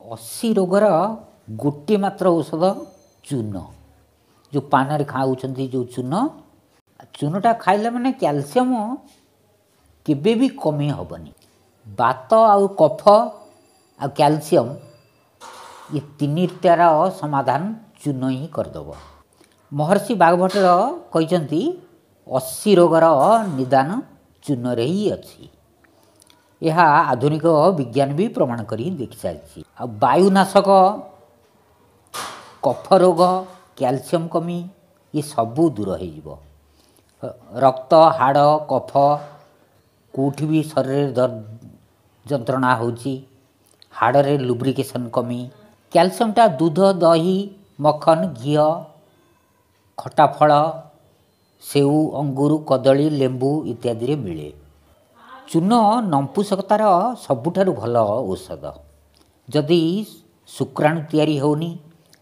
80 ରୋଗର ଗୋଟିଏ ମାତ୍ର ଔଷଧ ଚୂନ। जो पान खाऊँच जो चून चूनटा खाइले माने कैल्शियम केबे भी कमी हेबनी। बात आउ कफ आ कैल्शियम ये तीनटार समाधान चून ही करदेव। महर्षि बागभट्टर कहते 80 रोगर निदान चून रे ही अच्छी। यह आधुनिक विज्ञान भी प्रमाण कर देखि सारी। वायुनाशक कफ रोग कैल्शियम कमी ये सबू दूर हो। रक्त हाड़ कफ कौटी भी शरीर जंत्रणा होची हाड़े लुब्रिकेशन कमी। कैल्शियमटा दूध दही मक्खन घी खटा फल सेऊ अंगूर कदली लेंबू इत्यादि रे मिले। चून नंपुसकतार सबुठारु भल औषध। जदि शुक्राणु तैयारी होनी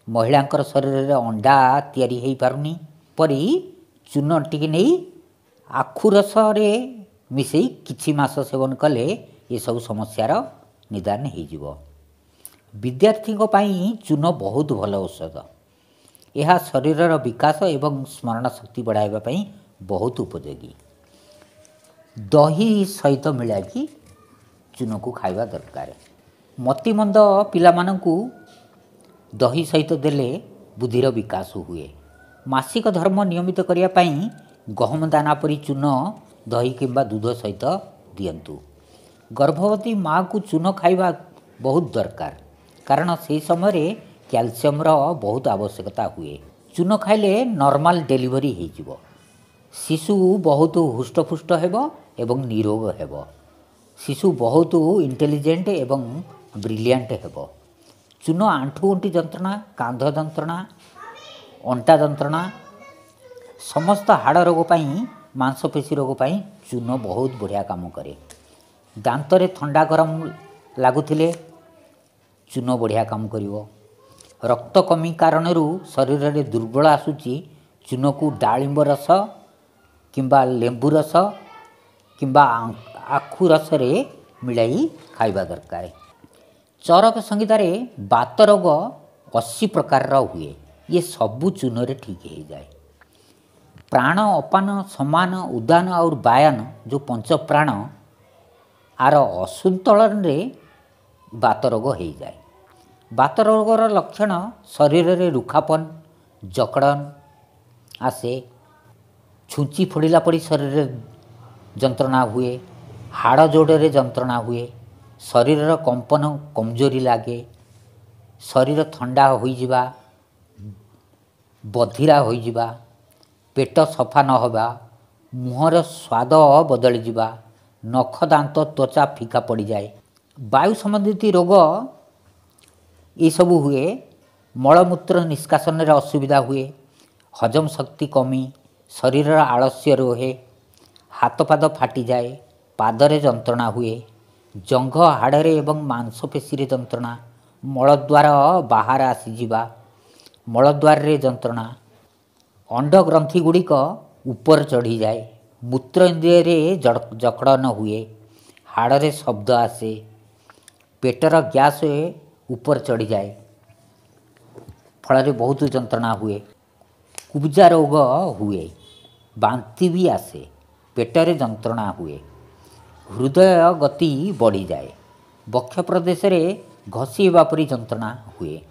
महिलांकर शरीर में अंडा तैयारी हो पारुनी परी चून टिके नहीं आखु रस रे मिसई किछि मास सेवन कले ये सब समस्यार निदान हो। विद्यार्थी चून बहुत भल औषध। यह शरीर विकास एवं स्मरण शक्ति बढ़ावा बहुत उपयोगी। दही सहित मिलाकि चून को खाइबा दरकार। मतिमंद पिलामानंकु दही सहित देले बुद्धिर विकास हुए। मासिक धर्म नियमित करने गहम दाना परी चून दही किंबा दूध सहित दियंतु। गर्भवती माँ को चून खाइबा बहुत दरकार कारण से समय कैल्शियम बहुत आवश्यकता हुए। चून खाइले नॉर्मल डेलीवरी हो शिशु बहुत हुष्टपुष्ट हेबो एवं निरोग हेबो। शिशु बहुत इंटेलिजेंट एवं ब्रिलियंट हेबो। चून आंठु गंठी जंत्रणा कांध जंत्रणा अंटा जंत्रणा समस्त हाड़ रोग मांसपेशी रोग चून बहुत बढ़िया काम करे। दांत रे ठंडा गरम लगुले चून बढ़िया काम करिवो। रक्त कमी कारण शरीर में दुर्बल आसूची चून को डालिंब रस किंबा लेंबू रस किंबा आखु रस रे मिलाई खाइबा दरकार। चरक संहिता रे बात रोग 80 प्रकार हुए। ये सबू चून रे ठीक हो जाए। प्राण अपान समान उदान और वायन जो पंच प्राण आर असंतुलन रे बात रोग हो जाए। बात रोगर लक्षण शरीर रे रुखापन जकड़न आसे छुंची फोड़ला पड़ी शरीर जंत्रणा हुए हाड़ जोड़े जंत्रणा हुए शरीर कंपन कमजोरी लगे शरीर ठंडा हो जिबा बधिरा हो जिबा पेट सफा न होबा मुहर स्वाद बदली जिबा नख दांत त्वचा फीका पड़ जाए। वायु संबंधित रोग ये सब हुए। मलमूत्र निष्कासन रे असुविधा हुए हजम शक्ति कमी शरीर आलस्य रोहे हाथ पाद फाटी जाए पादरे जंत्रणा हुए जंघ हाड़े एवं मांसपेशी जंत्रणा मलद्वार बाहर आसीजा मलद्वार रे जंत्रणा अंड ग्रंथि गुड़िक ऊपर चढ़ी जाए मूत्र इंद्रिय रे जकड़न हुए हाड़े शब्द आसे पेटर गैस ऊपर चढ़ी जाए फल बहुत जंत्रणा हुए। कुब्जा रोग हुए बांति भी आसे पेटरे जंत्रणा हुए हृदय गति बढ़ी जाए बक्ष प्रदेश रे घसी परी जंत्रणा हुए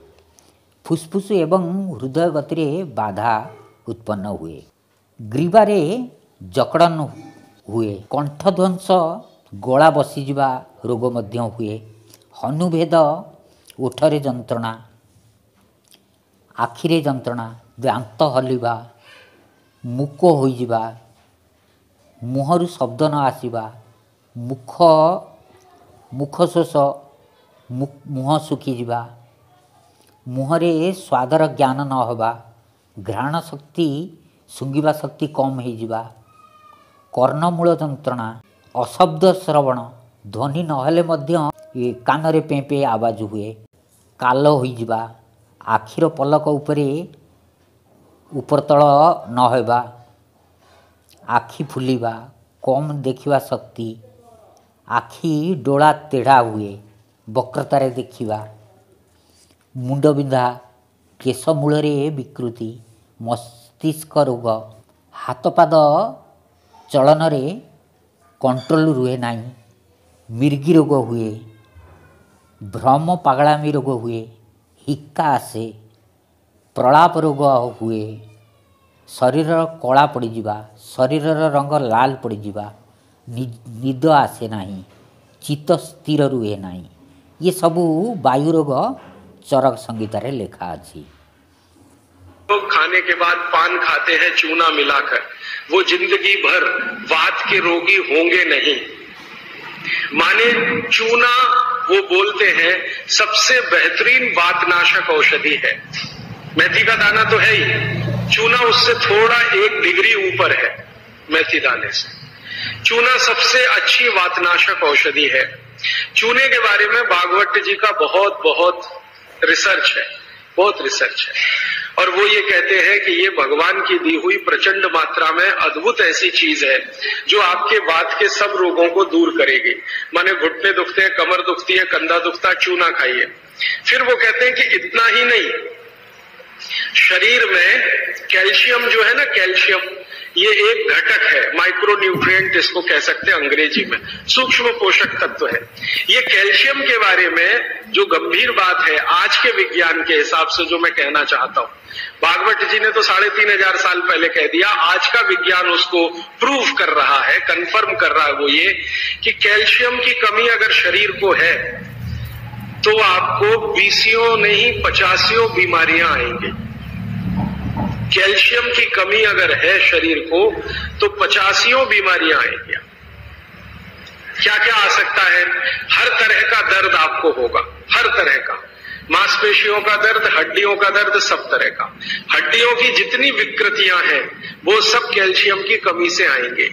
फुसफुस एवं हृदय गति रे बाधा उत्पन्न हुए ग्रीवारे जकड़न हुए कंठध्वंस गला बसीजा रोग मध्य हुए हनुभेद ओठरे जंत्रणा आखिरे जंत्रणा दांत हलिबा मुक होइजिबा मुहरु शब्द न आसीबा मुखशोष मुह सुखीजा मुहरे स्वादर ज्ञान न होबा घ्राण शक्ति सुंघिबा शक्ति कम होइजिबा कर्णमूल जंत्रणा अशब्द श्रवण ध्वनि नहेले मध्य ये कान रे पे पे आवाज हुए काल होइजिबा आखिर पलक उपरे ऊपर तल न होबा आखि फुलिबा कम देखिबा शक्ति आखि डोला तेढ़ा हुए वक्रतारे देखिबा मुंडबिंधा, केश मूल विकृति, मस्तिष्क रोग, हाथ पाद चलन कंट्रोल रुहे ना, मिर्गी रोग हुए, भ्रम पागलामी रोग हुए, हिक्का आसे, प्रलाप रोग हुए, शरीर कला पड़जा, शरीर रंग लाल पड़जा, निद आसे ना, चित्त स्थिर रुहे ना, ये सबू वायु रोग चरक संहिता रे लिखा अछि। तो खाने के बाद पान खाते हैं चूना मिलाकर, वो जिंदगी भर वात के रोगी होंगे नहीं। माने चूना वो बोलते हैं सबसे बेहतरीन वातनाशक औषधि है। मेथी का दाना तो है ही, चूना उससे थोड़ा 1 डिग्री ऊपर है। मेथी दाने से चूना सबसे अच्छी वातनाशक औषधि है। चूने के बारे में भागवत जी का बहुत रिसर्च है, बहुत रिसर्च है, और वो ये कहते हैं कि ये भगवान की दी हुई प्रचंड मात्रा में अद्भुत ऐसी चीज है जो आपके वात के सब रोगों को दूर करेगी। माने घुटने दुखते हैं, कमर दुखती है, कंधा दुखता, चूना खाइए। फिर वो कहते हैं कि इतना ही नहीं, शरीर में कैल्शियम जो है ना, कैल्शियम ये एक घटक है, माइक्रो न्यूट्रिएंट इसको कह सकते हैं अंग्रेजी में, सूक्ष्म पोषक तत्व है। ये कैल्शियम के बारे में जो गंभीर बात है आज के विज्ञान के हिसाब से जो मैं कहना चाहता हूं, भागवत जी ने तो 3500 साल पहले कह दिया, आज का विज्ञान उसको प्रूव कर रहा है, कंफर्म कर रहा है। वो ये कि कैल्शियम की कमी अगर शरीर को है तो आपको 20 नहीं 50 बीमारियां आएंगी। कैल्शियम की कमी अगर है शरीर को तो 50 बीमारियां आएंगी। क्या क्या आ सकता है? हर तरह का दर्द आपको होगा, हर तरह का, मांसपेशियों का दर्द, हड्डियों का दर्द, सब तरह का। हड्डियों की जितनी विकृतियां हैं वो सब कैल्शियम की कमी से आएंगे।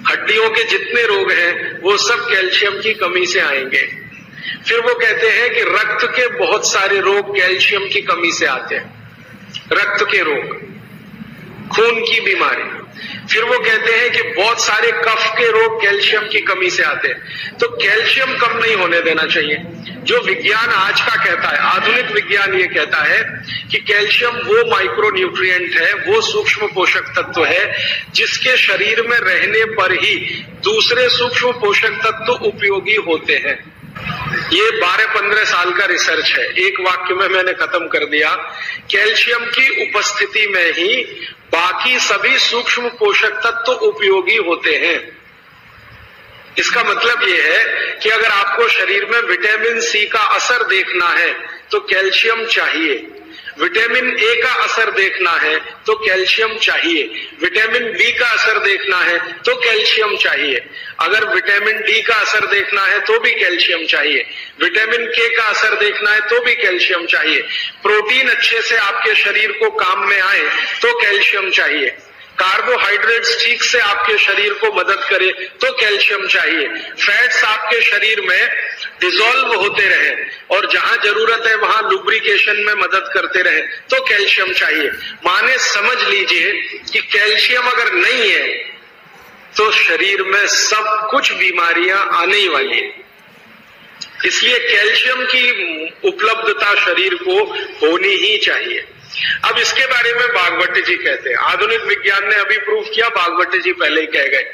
हड्डियों के जितने रोग हैं वो सब कैल्शियम की कमी से आएंगे। फिर वो कहते हैं कि रक्त के बहुत सारे रोग कैल्शियम की कमी से आते हैं, रक्त के रोग, खून की बीमारी। फिर वो कहते हैं कि बहुत सारे कफ के रोग कैल्शियम की कमी से आते हैं। तो कैल्शियम कम नहीं होने देना चाहिए। जो विज्ञान आज का कहता है, आधुनिक विज्ञान ये कहता है कि कैल्शियम वो माइक्रो न्यूट्रिएंट है, वो सूक्ष्म पोषक तत्व है जिसके शरीर में रहने पर ही दूसरे सूक्ष्म पोषक तत्व उपयोगी होते हैं। ये 12-15 साल का रिसर्च है, एक वाक्य में मैंने खत्म कर दिया। कैल्शियम की उपस्थिति में ही बाकी सभी सूक्ष्म पोषक तत्व उपयोगी होते हैं। इसका मतलब ये है कि अगर आपको शरीर में विटामिन सी का असर देखना है तो कैल्शियम चाहिए, विटामिन ए का असर देखना है तो कैल्शियम चाहिए, विटामिन बी का असर देखना है तो कैल्शियम चाहिए, अगर विटामिन डी का असर देखना है तो भी कैल्शियम चाहिए, विटामिन के का असर देखना है तो भी कैल्शियम चाहिए, प्रोटीन अच्छे से आपके शरीर को काम में आए तो कैल्शियम चाहिए, कार्बोहाइड्रेट्स ठीक से आपके शरीर को मदद करे तो कैल्शियम चाहिए, फैट्स आपके शरीर में डिसॉल्व होते रहे और जहां जरूरत है वहां लुब्रिकेशन में मदद करते रहे तो कैल्शियम चाहिए। माने समझ लीजिए कि कैल्शियम अगर नहीं है तो शरीर में सब कुछ बीमारियां आने ही वाली है। इसलिए कैल्शियम की उपलब्धता शरीर को होनी ही चाहिए। अब इसके बारे में भागवत जी कहते हैं, आधुनिक विज्ञान ने अभी प्रूव किया, भागवत जी पहले ही कह गए।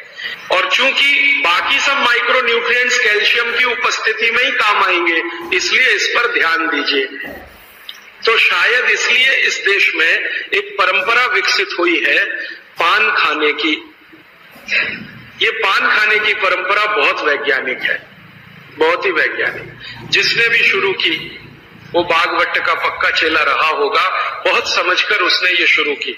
और चूंकि बाकी सब माइक्रो न्यूट्रिएंट्स कैल्शियम की उपस्थिति में ही काम आएंगे, इसलिए इस पर ध्यान दीजिए। तो शायद इसलिए इस देश में एक परंपरा विकसित हुई है पान खाने की। ये पान खाने की परंपरा बहुत वैज्ञानिक है, बहुत ही वैज्ञानिक। जिसने भी शुरू की वो भागवत का पक्का चेला रहा होगा, बहुत समझकर उसने ये शुरू की।